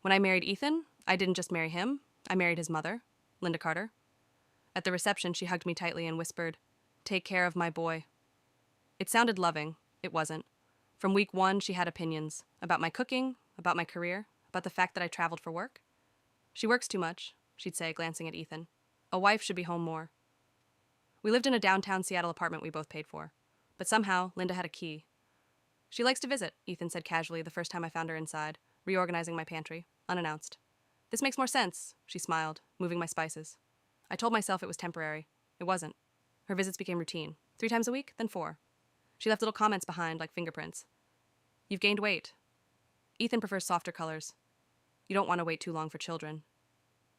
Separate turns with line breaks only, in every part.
When I married Ethan, I didn't just marry him, I married his mother, Linda Carter. At the reception, she hugged me tightly and whispered, "Take care of my boy." It sounded loving. It wasn't. From week one, she had opinions about my cooking, about my career, about the fact that I traveled for work. "She works too much," she'd say, glancing at Ethan. "A wife should be home more." We lived in a downtown Seattle apartment we both paid for. But somehow, Linda had a key. "She likes to visit," Ethan said casually the first time I found her inside, reorganizing my pantry, unannounced. "This makes more sense," she smiled, moving my spices. I told myself it was temporary. It wasn't. Her visits became routine. 3 times a week, then 4. She left little comments behind, like fingerprints. "You've gained weight." Ethan prefers softer colors. "You don't want to wait too long for children."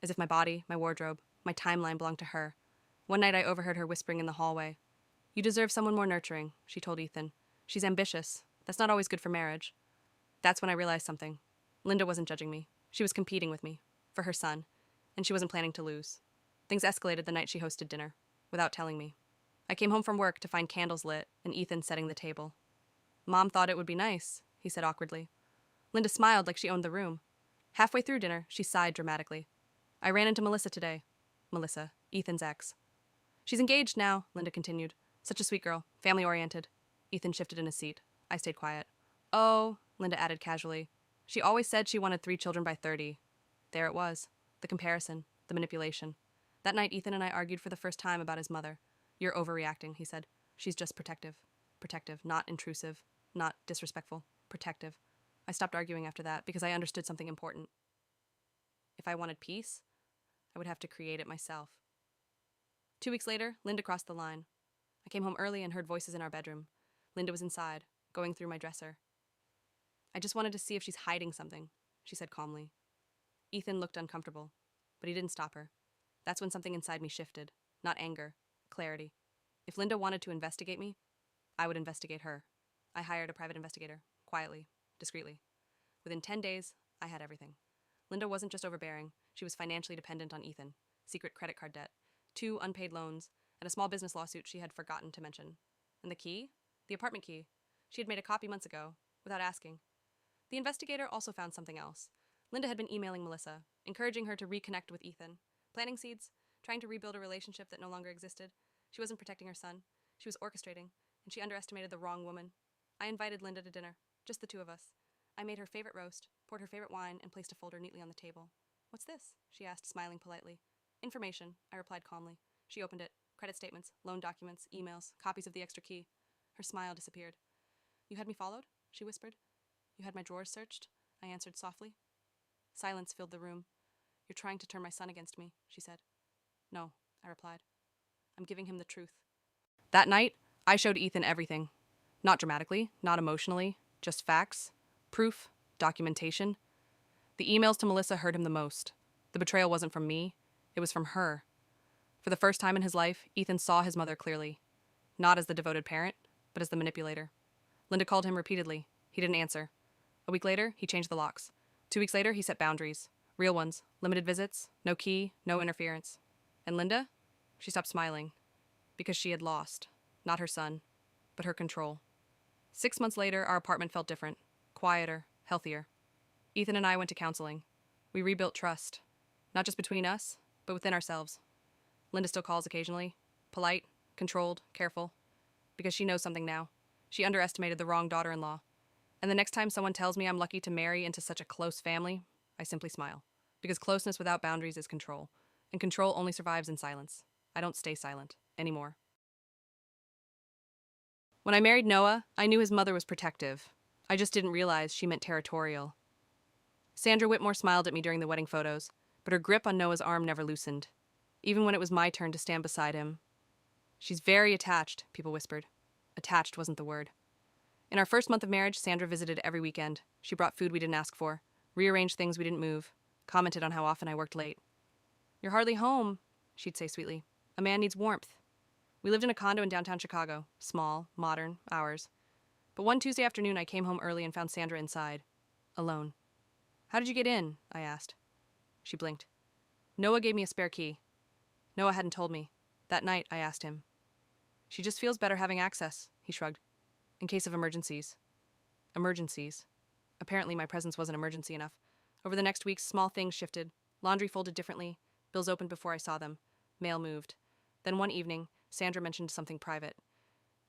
As if my body, my wardrobe, my timeline belonged to her. One night I overheard her whispering in the hallway. "You deserve someone more nurturing," she told Ethan. "She's ambitious. That's not always good for marriage." That's when I realized something. Linda wasn't judging me. She was competing with me, for her son, and she wasn't planning to lose. Things escalated the night she hosted dinner, without telling me. I came home from work to find candles lit and Ethan setting the table. "Mom thought it would be nice," he said awkwardly. Linda smiled like she owned the room. Halfway through dinner, she sighed dramatically. "I ran into Melissa today." Melissa, Ethan's ex. "She's engaged now," Linda continued. "Such a sweet girl, family-oriented." Ethan shifted in his seat. I stayed quiet. "Oh," Linda added casually. "She always said she wanted 3 children by 30. There it was. The comparison. The manipulation. That night, Ethan and I argued for the first time about his mother. "You're overreacting," he said. "She's just protective. Protective, not intrusive, not disrespectful. Protective." I stopped arguing after that because I understood something important. If I wanted peace, I would have to create it myself. 2 weeks later, Linda crossed the line. I came home early and heard voices in our bedroom. Linda was inside, going through my dresser. "I just wanted to see if she's hiding something," she said calmly. Ethan looked uncomfortable, but he didn't stop her. That's when something inside me shifted. Not anger, clarity. If Linda wanted to investigate me, I would investigate her. I hired a private investigator, quietly, discreetly. Within 10 days, I had everything. Linda wasn't just overbearing, she was financially dependent on Ethan. Secret credit card debt, 2 unpaid loans, and a small business lawsuit she had forgotten to mention. And the key? The apartment key. She had made a copy months ago, without asking. The investigator also found something else. Linda had been emailing Melissa, encouraging her to reconnect with Ethan, planting seeds, trying to rebuild a relationship that no longer existed. She wasn't protecting her son. She was orchestrating, and she underestimated the wrong woman. I invited Linda to dinner, just the 2 of us. I made her favorite roast, poured her favorite wine, and placed a folder neatly on the table. "What's this?" she asked, smiling politely. "Information," I replied calmly. She opened it. Credit statements, loan documents, emails, copies of the extra key. Her smile disappeared. "You had me followed?" she whispered. "You had my drawers searched?" I answered softly. Silence filled the room. "You're trying to turn my son against me," she said. "No," I replied. "I'm giving him the truth." That night, I showed Ethan everything. Not dramatically, not emotionally, just facts, proof, documentation. The emails to Melissa hurt him the most. The betrayal wasn't from me, it was from her. For the first time in his life, Ethan saw his mother clearly. Not as the devoted parent, but as the manipulator. Linda called him repeatedly. He didn't answer. A week later, he changed the locks. 2 weeks later, he set boundaries. Real ones. Limited visits, no key, no interference. And Linda? She stopped smiling. Because she had lost. Not her son, but her control. 6 months later, our apartment felt different. Quieter, healthier. Ethan and I went to counseling. We rebuilt trust. Not just between us, but within ourselves. Linda still calls occasionally. Polite, controlled, careful. Because she knows something now. She underestimated the wrong daughter-in-law. And the next time someone tells me I'm lucky to marry into such a close family, I simply smile. Because closeness without boundaries is control. And control only survives in silence. I don't stay silent. Anymore. When I married Noah, I knew his mother was protective. I just didn't realize she meant territorial. Sandra Whitmore smiled at me during the wedding photos, but her grip on Noah's arm never loosened. Even when it was my turn to stand beside him. "She's very attached," people whispered. Attached wasn't the word. In our first month of marriage, Sandra visited every weekend. She brought food we didn't ask for, rearranged things we didn't move, commented on how often I worked late. "You're hardly home," she'd say sweetly. "A man needs warmth." We lived in a condo in downtown Chicago, small, modern, ours. But one Tuesday afternoon, I came home early and found Sandra inside, alone. "How did you get in?" I asked. She blinked. "Noah gave me a spare key." Noah hadn't told me. That night, I asked him. "She just feels better having access," he shrugged. "In case of emergencies." Emergencies. Apparently, my presence wasn't emergency enough. Over the next weeks, small things shifted. Laundry folded differently, bills opened before I saw them, mail moved. Then one evening, Sandra mentioned something private.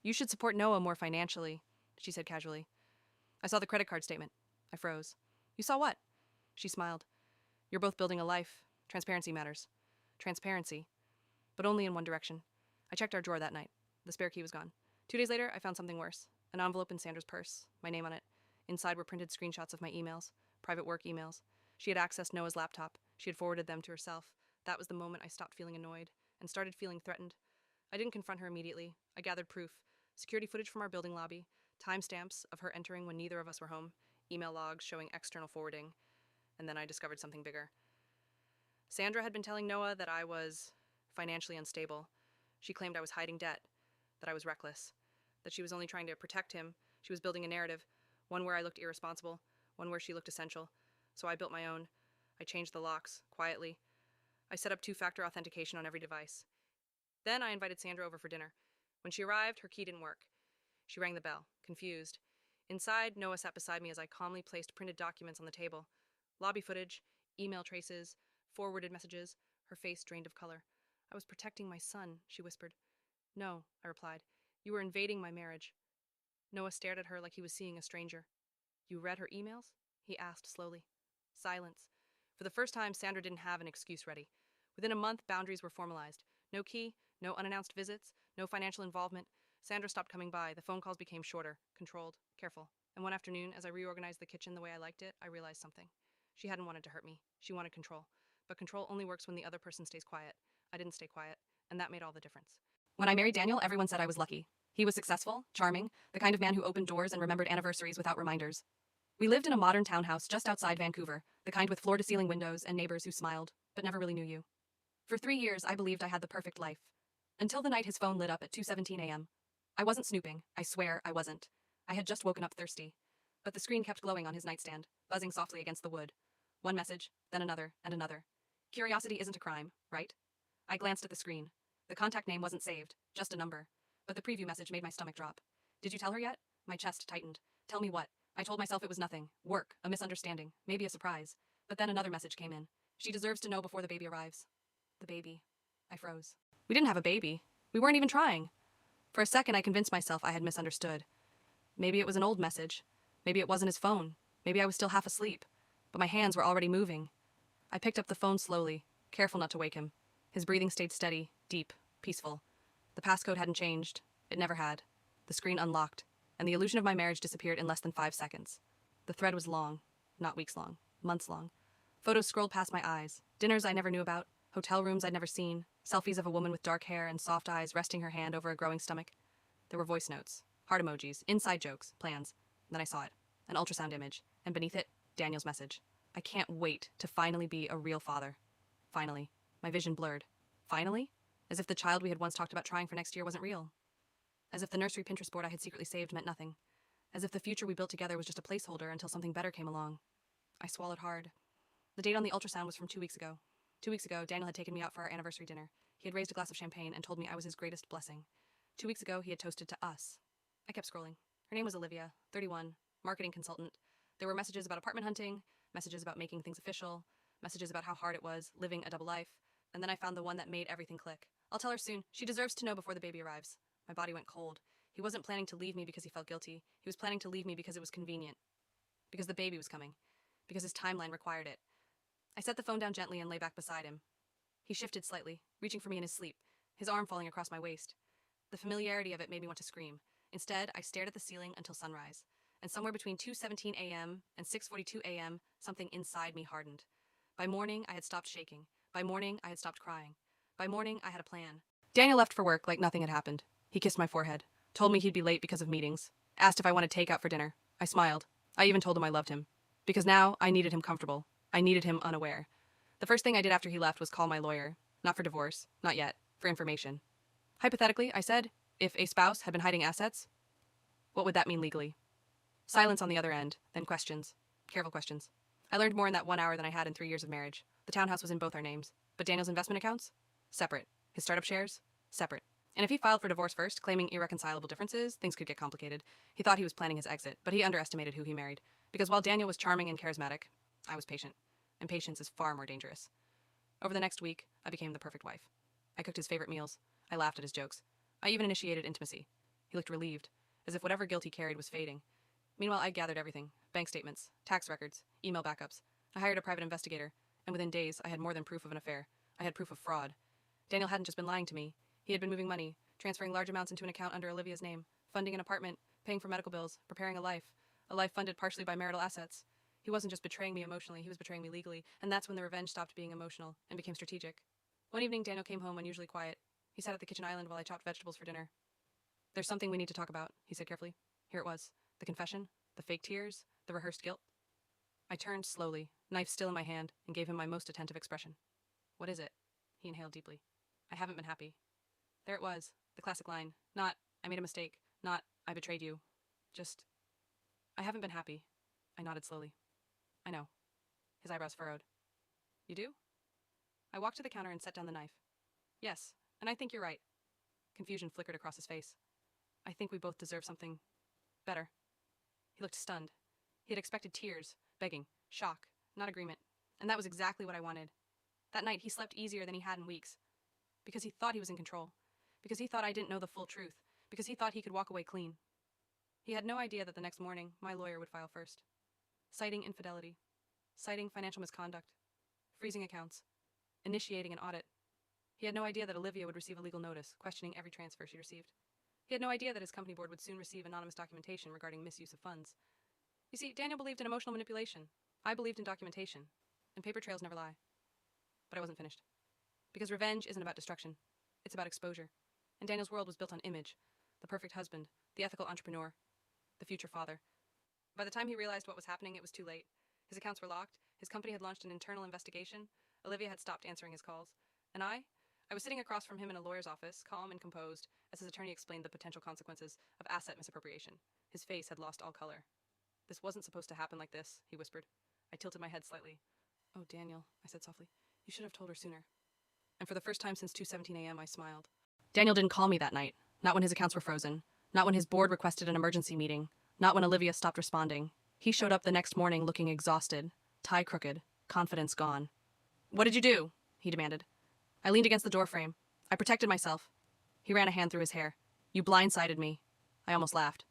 "You should support Noah more financially," she said casually. I saw the credit card statement. I froze. "You saw what?" She smiled. "You're both building a life. Transparency matters." Transparency. But only in one direction. I checked our drawer that night. The spare key was gone. 2 days later, I found something worse. An envelope in Sandra's purse, my name on it. Inside were printed screenshots of my emails, private work emails. She had accessed Noah's laptop. She had forwarded them to herself. That was the moment I stopped feeling annoyed and started feeling threatened. I didn't confront her immediately. I gathered proof. Security footage from our building lobby, timestamps of her entering when neither of us were home, email logs showing external forwarding, and then I discovered something bigger. Sandra had been telling Noah that I was financially unstable. She claimed I was hiding debt, that I was reckless, that she was only trying to protect him. She was building a narrative, one where I looked irresponsible, one where she looked essential. So I built my own. I changed the locks, quietly. I set up two-factor authentication on every device. Then I invited Sandra over for dinner. When she arrived, her key didn't work. She rang the bell, confused. Inside, Noah sat beside me as I calmly placed printed documents on the table. Lobby footage, email traces, forwarded messages, her face drained of color. "I was protecting my son," she whispered. "No," I replied. "You were invading my marriage." Noah stared at her like he was seeing a stranger. "You read her emails?" he asked slowly. Silence. For the first time, Sandra didn't have an excuse ready. Within a month, boundaries were formalized. No key, no unannounced visits, no financial involvement. Sandra stopped coming by. The phone calls became shorter, controlled, careful. And one afternoon, as I reorganized the kitchen the way I liked it, I realized something. She hadn't wanted to hurt me. She wanted control. But control only works when the other person stays quiet. I didn't stay quiet, and that made all the difference. When I married Daniel, everyone said I was lucky. He was successful, charming, the kind of man who opened doors and remembered anniversaries without reminders. We lived in a modern townhouse just outside Vancouver, the kind with floor-to-ceiling windows and neighbors who smiled, but never really knew you. For 3 years, I believed I had the perfect life. Until the night his phone lit up at 2:17 a.m. I wasn't snooping. I swear I wasn't. I had just woken up thirsty. But the screen kept glowing on his nightstand, buzzing softly against the wood. One message, then another, and another. Curiosity isn't a crime, right? I glanced at the screen. The contact name wasn't saved, just a number. But the preview message made my stomach drop. "Did you tell her yet?" My chest tightened. Tell me what? I told myself it was nothing. Work, a misunderstanding, maybe a surprise. But then another message came in. "She deserves to know before the baby arrives." The baby. I froze. We didn't have a baby. We weren't even trying. For a second, I convinced myself I had misunderstood. Maybe it was an old message. Maybe it wasn't his phone. Maybe I was still half asleep. But my hands were already moving. I picked up the phone slowly, careful not to wake him. His breathing stayed steady, deep, peaceful. The passcode hadn't changed. It never had. The screen unlocked, and the illusion of my marriage disappeared in less than 5 seconds. The thread was long, not weeks long, months long. Photos scrolled past my eyes. Dinners I never knew about, hotel rooms I'd never seen, selfies of a woman with dark hair and soft eyes resting her hand over a growing stomach. There were voice notes, heart emojis, inside jokes, plans. Then I saw it, an ultrasound image, and beneath it, Daniel's message. "I can't wait to finally be a real father." Finally. My vision blurred. Finally? As if the child we had once talked about trying for next year wasn't real. As if the nursery Pinterest board I had secretly saved meant nothing. As if the future we built together was just a placeholder until something better came along. I swallowed hard. The date on the ultrasound was from 2 weeks ago. 2 weeks ago, Daniel had taken me out for our anniversary dinner. He had raised a glass of champagne and told me I was his greatest blessing. 2 weeks ago, he had toasted to us. I kept scrolling. Her name was Olivia, 31, marketing consultant. There were messages about apartment hunting, messages about making things official, messages about how hard it was, living a double life. And then I found the one that made everything click. "I'll tell her soon. She deserves to know before the baby arrives." My body went cold. He wasn't planning to leave me because he felt guilty. He was planning to leave me because it was convenient. Because the baby was coming. Because his timeline required it. I set the phone down gently and lay back beside him. He shifted slightly, reaching for me in his sleep, his arm falling across my waist. The familiarity of it made me want to scream. Instead, I stared at the ceiling until sunrise. And somewhere between 2:17 a.m. and 6:42 a.m., something inside me hardened. By morning, I had stopped shaking. By morning, I had stopped crying. By morning, I had a plan. Daniel left for work like nothing had happened. He kissed my forehead, told me he'd be late because of meetings, asked if I wanted takeout for dinner. I smiled. I even told him I loved him. Because now, I needed him comfortable. I needed him unaware. The first thing I did after he left was call my lawyer. Not for divorce. Not yet. For information. Hypothetically, I said, if a spouse had been hiding assets, what would that mean legally? Silence on the other end, then questions. Careful questions. I learned more in that 1 hour than I had in 3 years of marriage. The townhouse was in both our names. But Daniel's investment accounts? Separate. His startup shares? Separate. And if he filed for divorce first, claiming irreconcilable differences, things could get complicated. He thought he was planning his exit, but he underestimated who he married. Because while Daniel was charming and charismatic, I was patient. and patience is far more dangerous. Over the next week, I became the perfect wife. I cooked his favorite meals. I laughed at his jokes. I even initiated intimacy. He looked relieved, as if whatever guilt he carried was fading. Meanwhile, I gathered everything: bank statements, tax records, email backups. I hired a private investigator, and within days, I had more than proof of an affair. I had proof of fraud. Daniel hadn't just been lying to me. He had been moving money, transferring large amounts into an account under Olivia's name, funding an apartment, paying for medical bills, preparing a life funded partially by marital assets. He wasn't just betraying me emotionally, he was betraying me legally, and that's when the revenge stopped being emotional and became strategic. One evening, Daniel came home unusually quiet. He sat at the kitchen island while I chopped vegetables for dinner. "There's something we need to talk about," he said carefully. Here it was: the confession, the fake tears, the rehearsed guilt. I turned slowly, knife still in my hand, and gave him my most attentive expression. "What is it?" He inhaled deeply. "I haven't been happy." There it was, the classic line. Not, "I made a mistake," not, "I betrayed you." Just, "I haven't been happy." I nodded slowly. "I know." His eyebrows furrowed. "You do?" I walked to the counter and set down the knife. "Yes, and I think you're right." Confusion flickered across his face. "I think we both deserve something better." He looked stunned. He had expected tears, begging, shock, not agreement. And that was exactly what I wanted. That night, he slept easier than he had in weeks. Because he thought he was in control. Because he thought I didn't know the full truth. Because he thought he could walk away clean. He had no idea that the next morning, my lawyer would file first. Citing infidelity. Citing financial misconduct. Freezing accounts. Initiating an audit. He had no idea that Olivia would receive a legal notice, questioning every transfer she received. He had no idea that his company board would soon receive anonymous documentation regarding misuse of funds. You see, Daniel believed in emotional manipulation. I believed in documentation. And paper trails never lie. But I wasn't finished. Because revenge isn't about destruction. It's about exposure. And Daniel's world was built on image. The perfect husband. The ethical entrepreneur. The future father. By the time he realized what was happening, it was too late. His accounts were locked. His company had launched an internal investigation. Olivia had stopped answering his calls. And I was sitting across from him in a lawyer's office, calm and composed, as his attorney explained the potential consequences of asset misappropriation. His face had lost all color. "This wasn't supposed to happen like this," he whispered. I tilted my head slightly. "Oh, Daniel," I said softly. "You should have told her sooner." And for the first time since 2:17 a.m., I smiled. Daniel didn't call me that night. Not when his accounts were frozen. Not when his board requested an emergency meeting. Not when Olivia stopped responding. He showed up the next morning looking exhausted, tie crooked, confidence gone. "What did you do?" he demanded. I leaned against the doorframe. I protected myself. He ran a hand through his hair. "You blindsided me." I almost laughed.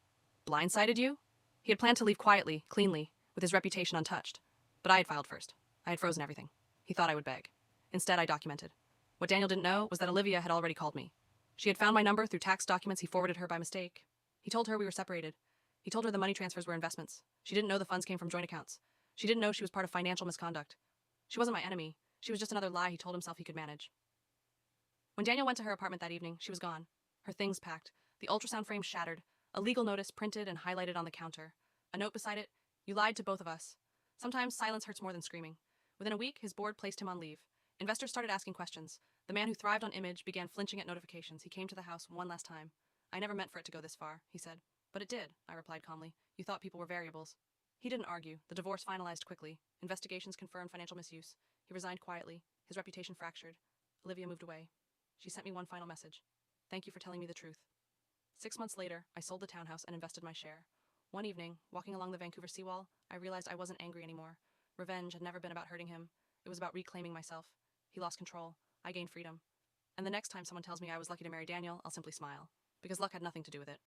"Blindsided you?" He had planned to leave quietly, cleanly, with his reputation untouched. But I had filed first. I had frozen everything. He thought I would beg. Instead, I documented. What Daniel didn't know was that Olivia had already called me. She had found my number through tax documents he forwarded her by mistake. He told her we were separated. He told her the money transfers were investments. She didn't know the funds came from joint accounts. She didn't know she was part of financial misconduct. She wasn't my enemy. She was just another lie he told himself he could manage. When Daniel went to her apartment that evening, she was gone. Her things packed. The ultrasound frame shattered. A legal notice printed and highlighted on the counter. A note beside it: "You lied to both of us." Sometimes silence hurts more than screaming. Within a week, his board placed him on leave. Investors started asking questions. The man who thrived on image began flinching at notifications. He came to the house one last time. "I never meant for it to go this far," he said. "But it did," I replied calmly. "You thought people were variables." He didn't argue. The divorce finalized quickly. Investigations confirmed financial misuse. He resigned quietly. His reputation fractured. Olivia moved away. She sent me one final message: "Thank you for telling me the truth." 6 months later, I sold the townhouse and invested my share. One evening, walking along the Vancouver seawall, I realized I wasn't angry anymore. Revenge had never been about hurting him. It was about reclaiming myself. He lost control. I gained freedom. And the next time someone tells me I was lucky to marry Daniel, I'll simply smile. Because luck had nothing to do with it.